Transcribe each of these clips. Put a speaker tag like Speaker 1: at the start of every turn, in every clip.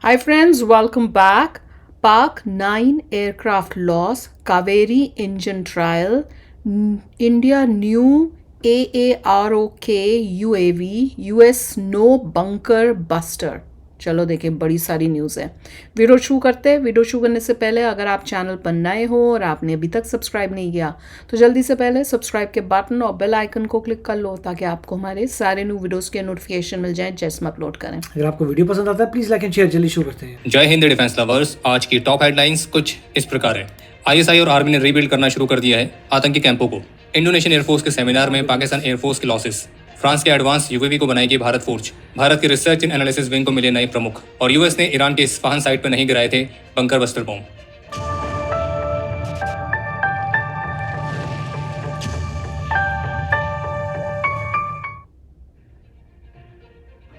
Speaker 1: Hi friends, welcome back. Pak 9 aircraft loss, Kaveri engine trial, India new AAROK UAV, US no bunker buster. चलो देखें, बड़ी सारी news है। Video शुरू करते हैं। वीडियो शुरू करने से पहले अगर आप चैनल पर नए हो और आपने अभी तक सब्सक्राइब नहीं किया तो जल्दी से पहले सब्सक्राइब के बटन और बेल आइकन को क्लिक कर लो ताकि आपको हमारे सारे न्यू वीडियोस के नोटिफिकेशन मिल जाएं जैसे हम अपलोड करें।
Speaker 2: अगर आपको वीडियो पसंद आता है प्लीज लाइक एंड शेयर। जल्दी शुरू करते हैं।
Speaker 3: जय हिंद डिफेंस लवर्स। आज की टॉप हेडलाइंस कुछ इस प्रकार है। आईएसआई और आर्मी ने रीबिल्ड करना शुरू कर दिया है आतंकी कैंपों को। इंडोनेशियन एयरफोर्स के सेमिनार में पाकिस्तान एयरफोर्स के लॉसेस। फ्रांस के एडवांस यूएवी को बनाएगी भारत फोर्ज। भारत की रिसर्च इन एनालिसिस विंग को मिले नए प्रमुख। और यूएस ने ईरान के इस्फहान साइट पर नहीं गिराए थे बंकर बस्टर बॉम्ब।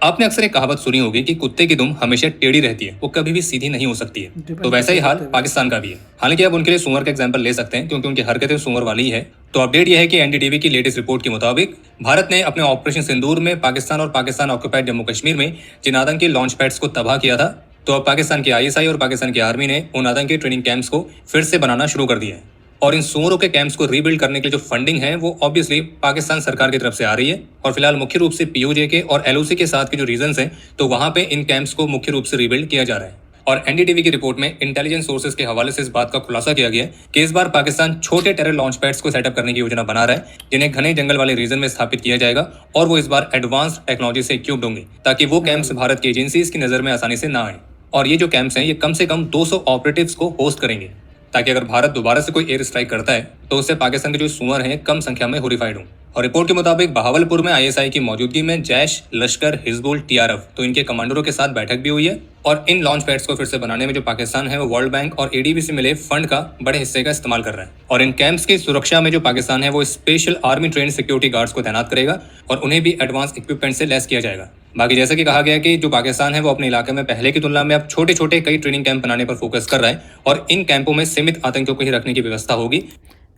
Speaker 3: आपने अक्सर एक कहावत सुनी होगी कि कुत्ते की दुम हमेशा टेढ़ी रहती है, वो कभी भी सीधी नहीं हो सकती है। तो वैसा ही हाल पाकिस्तान का भी है। हालांकि आप उनके लिए सुअर का एग्जांपल ले सकते हैं क्योंकि उनकी हरकतें सुअर वाली ही है। तो अपडेट यह है कि एनडीटीवी की लेटेस्ट रिपोर्ट के मुताबिक भारत ने अपने ऑपरेशन सिंदूर में पाकिस्तान और पाकिस्तान ऑक्यूपाइड जम्मू कश्मीर में जिन आतंकी लॉन्च पैड्स को तबाह किया था, तो अब पाकिस्तान की आईएसआई और पाकिस्तान की आर्मी ने उन आतंकी ट्रेनिंग कैंप्स को फिर से बनाना शुरू कर दिया है। और इन सुअरों के कैंप्स को रीबिल्ड करने के लिए जो फंडिंग है वो ऑब्वियसली पाकिस्तान सरकार की तरफ से आ रही है। और फिलहाल मुख्य रूप से पीओजे के और एलओसी के साथ के जो रीजंस हैं, तो वहां पे इन कैंप्स को मुख्य रूप से रीबिल्ड किया जा रहा है। और एनडीटीवी की रिपोर्ट में इंटेलिजेंस सोर्सेज के हवाले से इस बात का खुलासा किया गया कि इस बार पाकिस्तान छोटे टेरर लॉन्च पैड्स को सेटअप करने की योजना बना रहा है, जिन्हें घने जंगल वाले रीजन में स्थापित किया जाएगा। और वो इस बार एडवांस टेक्नोलॉजी से इक्विप्ड होंगे ताकि वो कैंप्स भारत की एजेंसीज की नजर में आसानी से ना आए। और ये जो कैंप्स हैं ये कम से कम 200 ऑपरेटिव्स को होस्ट करेंगे ताकि अगर भारत दोबारा से कोई एयर स्ट्राइक करता है तो उससे पाकिस्तान के जो सुअर हैं कम संख्या में होरिफाइड हों। और रिपोर्ट के मुताबिक बहावलपुर में आईएसआई की मौजूदगी में जैश, लश्कर, हिजबुल, टीआरएफ तो इनके कमांडरों के साथ बैठक भी हुई है। और इन लॉन्च पैड्स को फिर से बनाने में जो पाकिस्तान है वो वर्ल्ड बैंक और एडीबी से मिले फंड का बड़े हिस्से का इस्तेमाल कर रहा है। और इन कैंप्स की सुरक्षा में जो पाकिस्तान है वो special army train security guards को तैनात करेगा और उन्हें भी एडवांस इक्विपमेंट से लैस किया जाएगा। बाकी जैसा कि कहा गया कि जो पाकिस्तान है वो अपने इलाके में पहले की तुलना में अब छोटे छोटे कई ट्रेनिंग कैंप बनाने पर फोकस कर रहा है और इन कैंपों में सीमित आतंकियों को ही रखने की व्यवस्था होगी।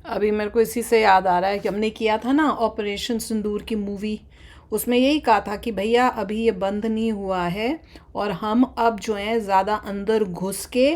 Speaker 1: अभी मेरे को इसी से याद आ रहा है कि हमने किया था ना ऑपरेशन सिंदूर की मूवी, उसमें यही कहा था कि भैया अभी ये बंद नहीं हुआ है और हम अब जो है ज़्यादा अंदर घुस के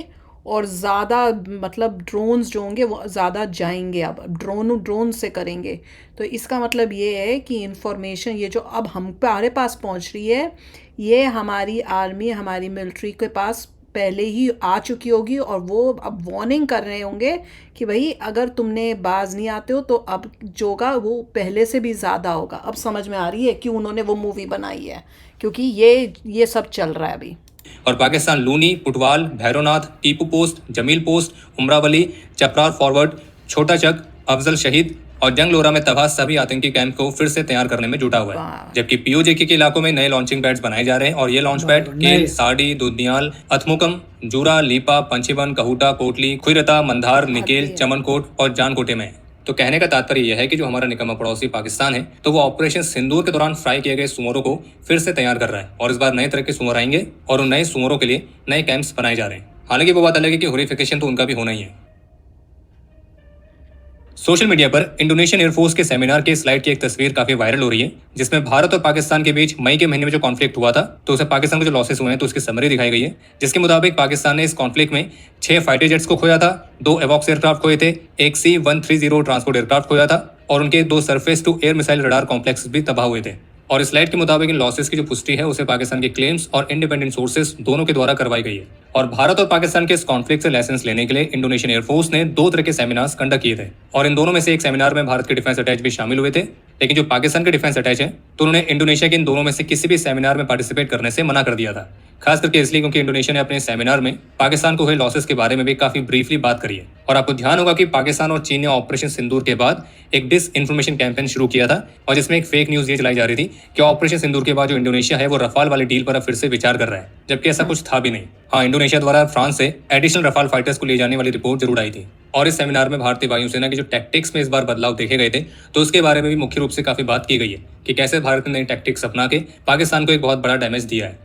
Speaker 1: और ज़्यादा मतलब ड्रोन्स जो होंगे वो ज़्यादा जाएंगे। अब ड्रोन से करेंगे। तो इसका मतलब ये है कि इंफॉर्मेशन ये जो अब हमारे पास पहुंच रही है ये हमारी आर्मी, हमारी मिलिट्री के पास पहले ही आ चुकी होगी और वो अब वार्निंग कर रहे होंगे कि भाई अगर तुमने बाज नहीं आते हो तो अब जो होगा वो पहले से भी ज़्यादा होगा। अब समझ में आ रही है क्यों उन्होंने वो मूवी बनाई है, क्योंकि ये सब चल रहा है अभी।
Speaker 3: और Pakistan Looni, Putwal, Bhaironath, Tipu post, Jamil post, Umrawali, Chaprar forward, Chhota Chak, Afzal शहीद और जंगलोरा में तबाह सभी आतंकी कैंप को फिर से तैयार करने में जुटा हुआ है। जबकि पीओजेके के इलाकों में नए लॉन्चिंग पैड्स बनाए जा रहे हैं और ये लॉन्च पैड केल, साड़ी, दुधियाल, अथमुकम, जूरा, लीपा, पंचीवन, कहूटा, कोटली, खुईरता, मंधार, निकेल, चमनकोट और जानकोटे में। तो कहने का तात्पर्य यह है कि जो हमारा निकम्मा पड़ोसी पाकिस्तान है तो वो ऑपरेशन सिंदूर के दौरान फ्राई किए गए सुअरों को फिर से तैयार कर रहा है और इस बार नए तरह के सुअर आएंगे और उन नए सुअरों के लिए नए कैंप्स बनाए जा रहे हैं। हालांकि वो बात अलग है कि होरिफिकेशन तो उनका भी होना ही है। सोशल मीडिया पर इंडोनेशियन एयरफोर्स के सेमिनार के स्लाइड की एक तस्वीर काफी वायरल हो रही है, जिसमें भारत और पाकिस्तान के बीच मई के महीने में जो कॉन्फ्लिक्ट हुआ था तो उसे पाकिस्तान को जो लॉसेस हुए हैं तो उसकी समरी दिखाई गई है। जिसके मुताबिक पाकिस्तान ने इस कॉन्फ्लिक्ट में 6 फाइटर जेट्स को खोया था, 2 एवॉक्स एयरक्राफ्ट खोए थे, एक C-130 ट्रांसपोर्ट एयरक्राफ्ट खोया था और उनके 2 surface to air missile radar complex भी तबाह हुए थे। और इस स्लाइड के मुताबिक इन लॉसेस की जो पुष्टि है उसे पाकिस्तान के क्लेम्स और इंडिपेंडेंट सोर्सेस दोनों के द्वारा करवाई गई है। और भारत और पाकिस्तान के इस कॉन्फ्लिक्ट से लेसन्स लेने के लिए इंडोनेशियन एयरफोर्स ने 2 तरह के सेमिनार्स कंडक्ट किए थे और इन दोनों में से एक सेमिनार में भारत के डिफेंस अटैच भी शामिल हुए थे। लेकिन जो पाकिस्तान के डिफेंस अटैच है तो उन्होंने इंडोनेशिया के इन दोनों में से किसी भी सेमिनार में पार्टिसिपेट करने से मना कर दिया था। खास करके इसलिए क्योंकि इंडोनेशिया ने अपने सेमिनार में पाकिस्तान को हुए लॉसेस के बारे में भी काफी ब्रीफली बात करी है। और आपको ध्यान होगा कि पाकिस्तान और चीन ने ऑपरेशन सिंदूर के बाद एक डिस इन्फॉर्मेशन कैंपेन शुरू किया था और जिसमें एक फेक न्यूज ये चलाई जा रही थी कि ऑपरेशन सिंदूर के बाद जो इंडोनेशिया है वो रफाल वाली डील पर अब फिर से विचार कर रहा है, जबकि ऐसा कुछ था भी नहीं। हाँ, इंडोनेशिया द्वारा फ्रांस से एडिशनल रफाल फाइटर्स को ले जाने वाली रिपोर्ट जरूर आई थी। और इस सेमिनार में भारतीय वायुसेना की जो टैक्टिक्स में इस बार बदलाव देखे गए थे तो उसके बारे में भी मुख्य रूप से काफी बात की गई है कि कैसे भारत ने नई टैक्टिक्स अपना के पाकिस्तान को एक बहुत बड़ा डैमेज दिया है।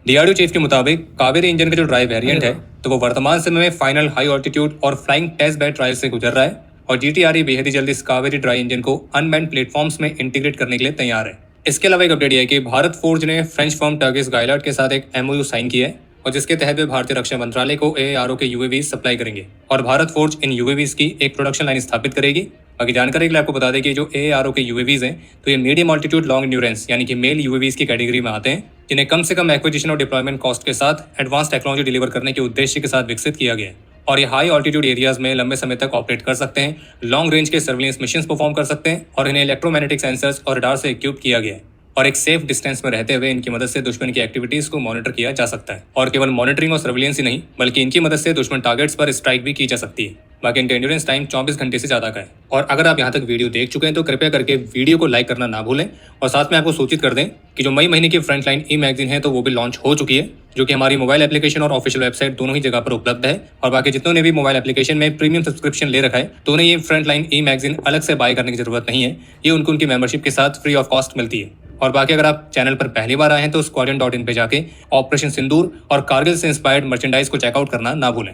Speaker 3: डीआरडीओ चीफ के मुताबिक कावेरी इंजन का जो ड्राइव वेरिएंट है तो वो वर्तमान समय में फाइनल हाई ऑल्टीट्यूड और फ्लाइंग टेस्ट बेड ट्रायल से गुजर रहा है और जीटीआरई बेहद ही जल्दी इस कावेरी ड्राई इंजन को अनमैन्ड प्लेटफॉर्म्स में इंटीग्रेट करने के लिए तैयार है। इसके अलावा एक अपडेट यह है कि भारत फोर्ज ने फ्रेंच फर्म टर्किश गायलार्ड के साथ एक MOU साइन किया है और जिसके तहत वे भारतीय रक्षा मंत्रालय को AARO के UAVs सप्लाई करेंगे और भारत फोर्ज इन UAVs की एक प्रोडक्शन लाइन स्थापित करेगी। बाकी जानकारी के लिए आपको बता दें कि जो AARO के UAVs हैं तो ये मीडियम ऑल्टीट्यूड लॉन्ग एंड्योरेंस यानी कि मेल UAVs की कैटेगरी में आते हैं, जिन्हें कम से कम एक्विजिशन और डिप्लॉयमेंट कॉस्ट के साथ एडवांस टेक्नोलॉजी डिलीवर करने के उद्देश्य के साथ विकसित किया गया है और ये हाई ऑल्टीट्यूड एरियाज में लंबे समय तक ऑपरेट कर सकते हैं, लॉन्ग रेंज के सर्विलेंस मिशंस परफॉर्म कर सकते हैं और इन्हें इलेक्ट्रोमैग्नेटिक सेंसर्स और रडार से इक्विप किया गया है और एक सेफ डिस्टेंस में रहते हुए इनकी मदद से दुश्मन की एक्टिविटीज को मॉनिटर किया जा सकता है और केवल मॉनिटरिंग और सर्विलेंस ही नहीं बल्कि इनकी मदद से दुश्मन टारगेट्स पर स्ट्राइक भी की जा सकती है। बाकी इनका एंड्योरेंस टाइम 24 घंटे से ज्यादा का है। और अगर आप यहाँ तक वीडियो देख चुके हैं तो कृपया करके वीडियो को लाइक करना ना भूलें और साथ में आपको सूचित कर दें कि जो मई महीने की फ्रंटलाइन मैगजीन है तो वो भी लॉन्च हो चुकी है, जो कि हमारी मोबाइल एप्लीकेशन और ऑफिशियल वेबसाइट दोनों ही जगह पर उपलब्ध है। और बाकी जितनों ने भी मोबाइल एप्लीकेशन में प्रीमियम सब्सक्रिप्शन ले रखा है तो उन्हें ये फ्रंटलाइन मैगजीन अलग से बाय करने की जरूरत नहीं है, ये उनको उनकी मेंबरशिप के साथ फ्री ऑफ कॉस्ट मिलती है। और बाकी अगर आप चैनल पर पहली बार आए हैं तो squadron.in पे जाके ऑपरेशन सिंदूर और कारगिल से इंस्पायर्ड मर्चेंडाइज को चेकआउट करना ना भूलें।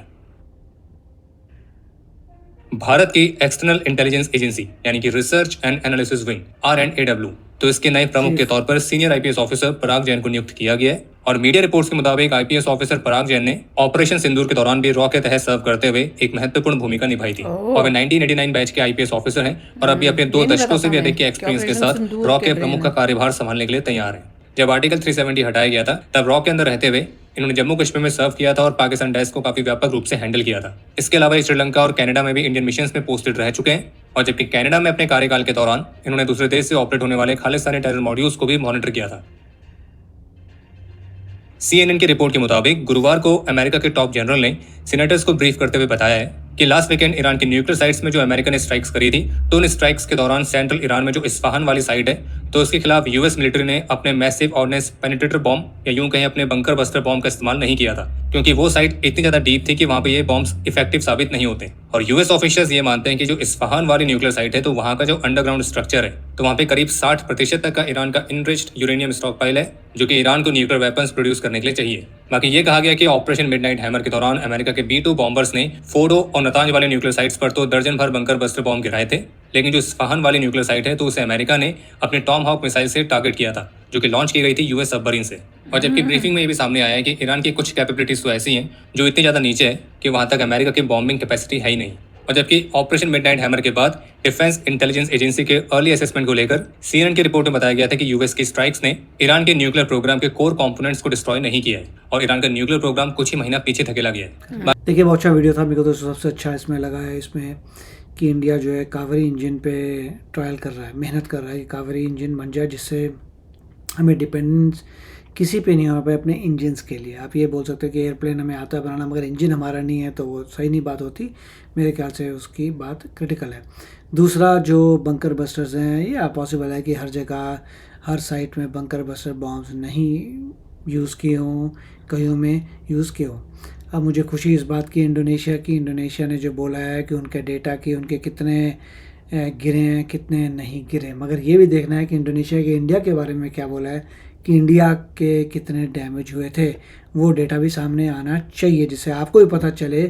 Speaker 3: भारत की एक्सटर्नल इंटेलिजेंस एजेंसी यानी कि research and analysis wing RNAW तो इसके नए प्रमुख के तौर पर सीनियर IPS ऑफिसर पराग जैन को नियुक्त किया गया है और मीडिया रिपोर्ट्स के मुताबिक IPS ऑफिसर पराग जैन ने ऑपरेशन सिंदूर के दौरान भी रॉ के तहत सर्व करते हुए एक महत्वपूर्ण भूमिका निभाई थी और वे 1989 बैच के IPS ऑफिसर हैं और अभी अपने 2 दशकों से भी अधिक के एक्सपीरियंस के साथ रॉ के प्रमुख का कार्यभार संभालने के लिए तैयार है। जब आर्टिकल 370 हटाया गया था तब रॉ के अंदर रहते हुए इन्होंने जम्मू कश्मीर में सर्व किया था और पाकिस्तान डेस्क को काफी व्यापक रूप से हैंडल किया था। इसके अलावा श्रीलंका और कनाडा में भी इंडियन मिशंस में पोस्टेड रह चुके हैं और जबकि कनाडा में अपने कार्यकाल के दौरान इन्होंने दूसरे देश से ऑपरेट होने वाले खालिस्तानी टेरर मॉड्यूल्स को भी मॉनिटर किया था। CNN की रिपोर्ट के मुताबिक गुरुवार को अमेरिका के टॉप जनरल ने सीनेटर्स को ब्रीफ करते हुए बताया है कि लास्ट वीकेंड ईरान की न्यूक्लियर साइट्स में जो अमेरिका ने स्ट्राइक्स करी थी तो उन स्ट्राइक्स के दौरान सेंट्रल ईरान में जो इस्फहान वाली साइट है तो उसके खिलाफ US मिलिट्री ने अपने मैसिव ऑर्डिनेंस पेनिट्रेटर बॉम्ब या यूं कहें अपने बंकर बस्टर बॉम्ब का इस्तेमाल नहीं किया था क्योंकि वो साइट इतनी ज्यादा डीप थी कि वहां पे ये बॉम्ब्स इफेक्टिव साबित नहीं होते। और US ऑफिशियल्स ये मानते हैं कि जो इस्फहान वाली न्यूक्लियर साइट है तो वहां का जो अंडरग्राउंड स्ट्रक्चर है तो वहां पे करीब 60% तक का ईरान का इनरिच्ड यूरेनियम स्टॉक पाइल है जो कि ईरान को न्यूक्लियर वेपन्स प्रोड्यूस करने के लिए चाहिए। बाकी ये कहा गया कि ऑपरेशन मिडनाइट हैमर के दौरान अमेरिका के B-2 बॉम्बर्स ने फोर्डो और नतांज वाले न्यूक्लियर साइट्स पर तो दर्जन भर बंकर बस्टर बॉम्ब गिराए थे, लेकिन जो इस्फहान वाली न्यूक्लियर साइट है तो उसे अमेरिका ने अपने टॉम हॉक मिसाइल से टारगेट किया था जो कि लॉन्च की गई थी US सबमरीन से। और जबकि ब्रीफिंग में ये भी सामने आया है कि ईरान की कुछ कैपेबिलिटीज तो ऐसी हैं जो इतनी ज्यादा नीचे है कि वहां तक अमेरिका की बॉम्बिंग कैपेसिटी है ही नहीं। और जबकि ऑपरेशन मिडनाइट हैमर के बाद डिफेंस इंटेलिजेंस एजेंसी के अर्ली असेसमेंट को लेकर CNN की रिपोर्ट में बताया गया था कि US की स्ट्राइक्स ने ईरान के न्यूक्लियर प्रोग्राम के कोर कंपोनेंट्स को डिस्ट्रॉय नहीं किया है और ईरान का न्यूक्लियर प्रोग्राम कुछ ही महीना पीछे धकेला गया है।
Speaker 2: देखिए बहुत अच्छा वीडियो था, मेरे को तो सबसे अच्छा इसमें लगा है इसमें कि इंडिया जो है कावेरी इंजन पे ट्रायल कर रहा है, मेहनत कर रहा है कि कावेरी इंजन बन जाए जिससे हमें डिपेंडेंस किसी पे नहीं होना पड़े अपने इंजन्स के लिए। आप ये बोल सकते हो कि एयरप्लेन हमें आता है बनाना मगर इंजन हमारा नहीं है तो वो सही नहीं बात होती। मेरे ख्याल से उसकी बात क्रिटिकल है। दूसरा जो बंकर बस्टर्स हैं ये पॉसिबल है कि हर जगह हर साइट में बंकर बस्टर बॉम्ब्स नहीं यूज़ किए हों, कहीं में यूज़ किए हों। अब मुझे खुशी इस बात की इंडोनेशिया ने जो बोला है कि उनके डेटा की उनके कितने गिरे हैं कितने नहीं गिरे, मगर ये भी देखना है कि इंडोनेशिया के इंडिया के बारे में क्या बोला है कि इंडिया के कितने डैमेज हुए थे, वो डेटा भी सामने आना चाहिए जिससे आपको भी पता चले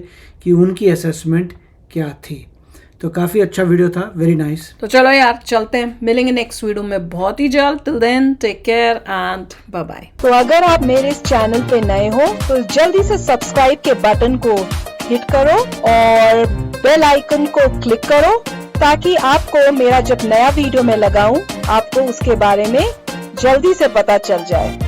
Speaker 2: कि उनकी असेसमेंट क्या थी। तो काफ़ी अच्छा वीडियो था, वेरी नाइस।
Speaker 1: तो चलो यार चलते हैं, मिलेंगे नेक्स्ट वीडियो में बहुत ही जल्द। Till then take care and bye bye.
Speaker 4: तो अगर आप मेरे इस चैनल पे नए हो तो जल्दी से सब्सक्राइब के बटन को हिट करो और बेल आइकन को क्लिक करो ताकि आपको मेरा जब नया वीडियो मैं लगाऊं आपको उसके बारे में जल्दी से पता चल जाए।